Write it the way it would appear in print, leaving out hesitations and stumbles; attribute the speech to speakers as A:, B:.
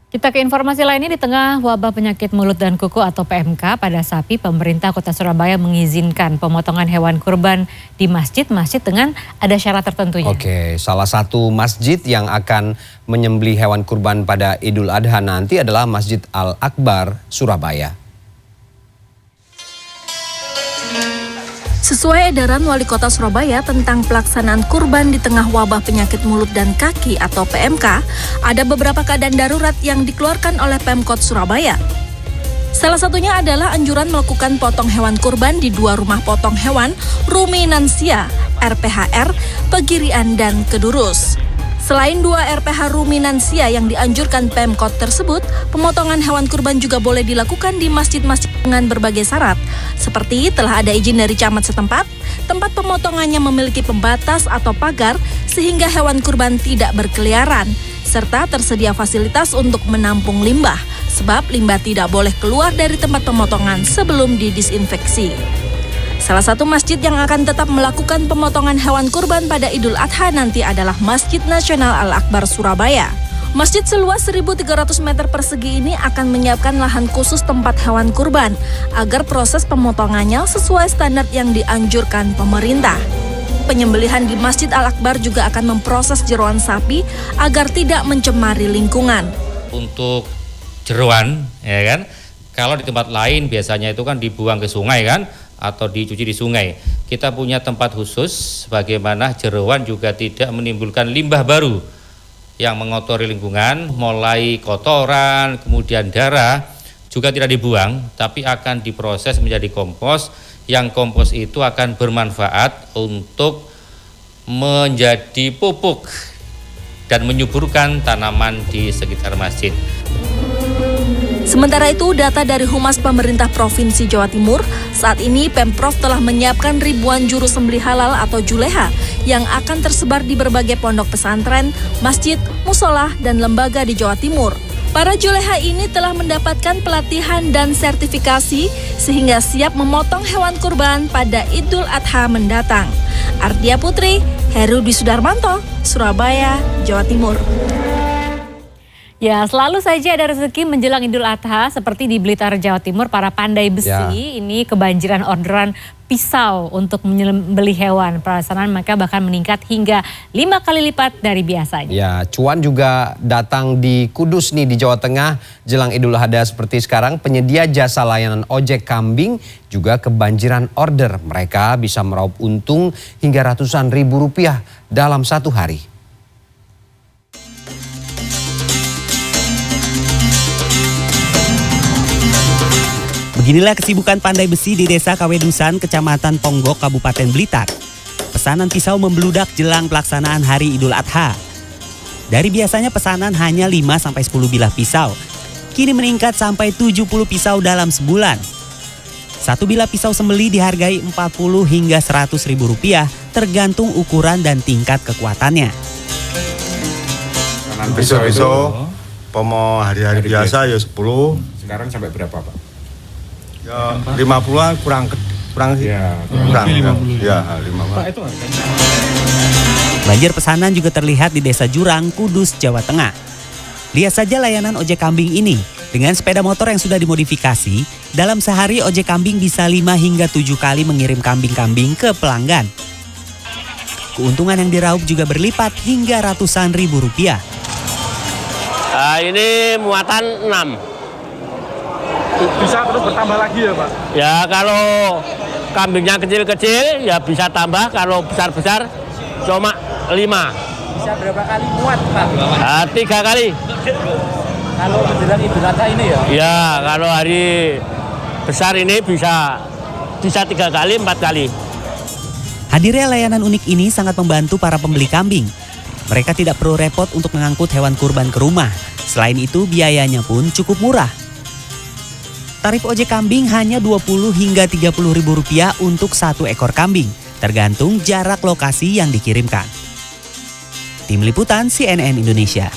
A: Kita ke informasi lainnya. Di tengah wabah penyakit mulut dan kuku atau PMK pada sapi, pemerintah Kota Surabaya mengizinkan pemotongan hewan kurban di masjid-masjid dengan ada syarat tertentunya.
B: Oke, salah satu masjid yang akan menyembelih hewan kurban pada Idul Adha nanti adalah Masjid Al-Akbar Surabaya.
C: Sesuai edaran Wali Kota Surabaya tentang pelaksanaan kurban di tengah wabah penyakit mulut dan kaki atau PMK, ada beberapa keadaan darurat yang dikeluarkan oleh Pemkot Surabaya. Salah satunya adalah anjuran melakukan potong hewan kurban di 2 rumah potong hewan Ruminansia, RPHR, Pegirian, dan Kedurus. Selain 2 RPH Ruminansia yang dianjurkan Pemkot tersebut, pemotongan hewan kurban juga boleh dilakukan di masjid-masjid dengan berbagai syarat, seperti telah ada izin dari camat setempat, tempat pemotongannya memiliki pembatas atau pagar sehingga hewan kurban tidak berkeliaran, serta tersedia fasilitas untuk menampung limbah, sebab limbah tidak boleh keluar dari tempat pemotongan sebelum didisinfeksi. Salah satu masjid yang akan tetap melakukan pemotongan hewan kurban pada Idul Adha nanti adalah Masjid Nasional Al-Akbar Surabaya. Masjid seluas 1.300 meter persegi ini akan menyiapkan lahan khusus tempat hewan kurban agar proses pemotongannya sesuai standar yang dianjurkan pemerintah. Penyembelihan di Masjid Al-Akbar juga akan memproses jeroan sapi agar tidak mencemari lingkungan.
D: Untuk jeroan, ya kan, kalau di tempat lain biasanya itu kan dibuang ke sungai kan, atau dicuci di sungai. Kita punya tempat khusus bagaimana jeroan juga tidak menimbulkan limbah baru yang mengotori lingkungan, mulai kotoran, kemudian darah juga tidak dibuang, tapi akan diproses menjadi kompos, yang kompos itu akan bermanfaat untuk menjadi pupuk dan menyuburkan tanaman di sekitar masjid.
C: Sementara itu, data dari Humas Pemerintah Provinsi Jawa Timur, saat ini Pemprov telah menyiapkan ribuan juru sembelih halal atau juleha yang akan tersebar di berbagai pondok pesantren, masjid, musola, dan lembaga di Jawa Timur. Para juleha ini telah mendapatkan pelatihan dan sertifikasi sehingga siap memotong hewan kurban pada Idul Adha mendatang. Ardia Putri, Heru Dwi Sudarmanto, Surabaya, Jawa Timur.
A: Ya, selalu saja ada rezeki menjelang Idul Adha, seperti di Blitar, Jawa Timur, para pandai besi ini kebanjiran orderan pisau untuk menyembelih hewan. Pelaksanaan mereka bahkan meningkat hingga 5 kali lipat dari biasanya.
B: Ya, cuan juga datang di Kudus nih di Jawa Tengah jelang Idul Adha seperti sekarang. Penyedia jasa layanan ojek kambing juga kebanjiran order. Mereka bisa meraup untung hingga ratusan ribu rupiah dalam satu hari.
E: Beginilah kesibukan pandai besi di Desa Kawedusan, Kecamatan Ponggok, Kabupaten Blitar. Pesanan pisau membludak jelang pelaksanaan Hari Idul Adha. Dari biasanya pesanan hanya 5-10 bilah pisau, kini meningkat sampai 70 pisau dalam sebulan. Satu bilah pisau sembelih dihargai 40 hingga 100 ribu rupiah, tergantung ukuran dan tingkat kekuatannya.
F: Pisau-pisau, pomo hari-hari biasa ya 10.
G: Sekarang sampai berapa, Pak?
F: Ya 50-an kurang sih.
G: Ya,
F: kurang.
G: 50.
F: Ya, 50.
G: Pak, itu
E: Banjir pesanan juga terlihat di Desa Jurang, Kudus, Jawa Tengah. Lihat saja layanan ojek kambing ini. Dengan sepeda motor yang sudah dimodifikasi, dalam sehari ojek kambing bisa 5 hingga 7 kali mengirim kambing-kambing ke pelanggan. Keuntungan yang diraup juga berlipat hingga ratusan ribu rupiah.
H: Ini muatan 6.
G: bisa terus bertambah lagi ya, Pak?
H: Ya, kalau kambingnya kecil-kecil ya bisa tambah, kalau besar-besar cuma 5.
I: Bisa berapa kali muat, Pak?
H: 3 kali.
I: Kalau menjelang Idul Adha ini ya?
H: Ya, kalau hari besar ini bisa 3 kali, 4 kali.
E: Hadirnya layanan unik ini sangat membantu para pembeli kambing. Mereka tidak perlu repot untuk mengangkut hewan kurban ke rumah. Selain itu, biayanya pun cukup murah. Tarif ojek kambing hanya 20 hingga 30 ribu rupiah untuk 1 ekor kambing, tergantung jarak lokasi yang dikirimkan. Tim Liputan CNN Indonesia.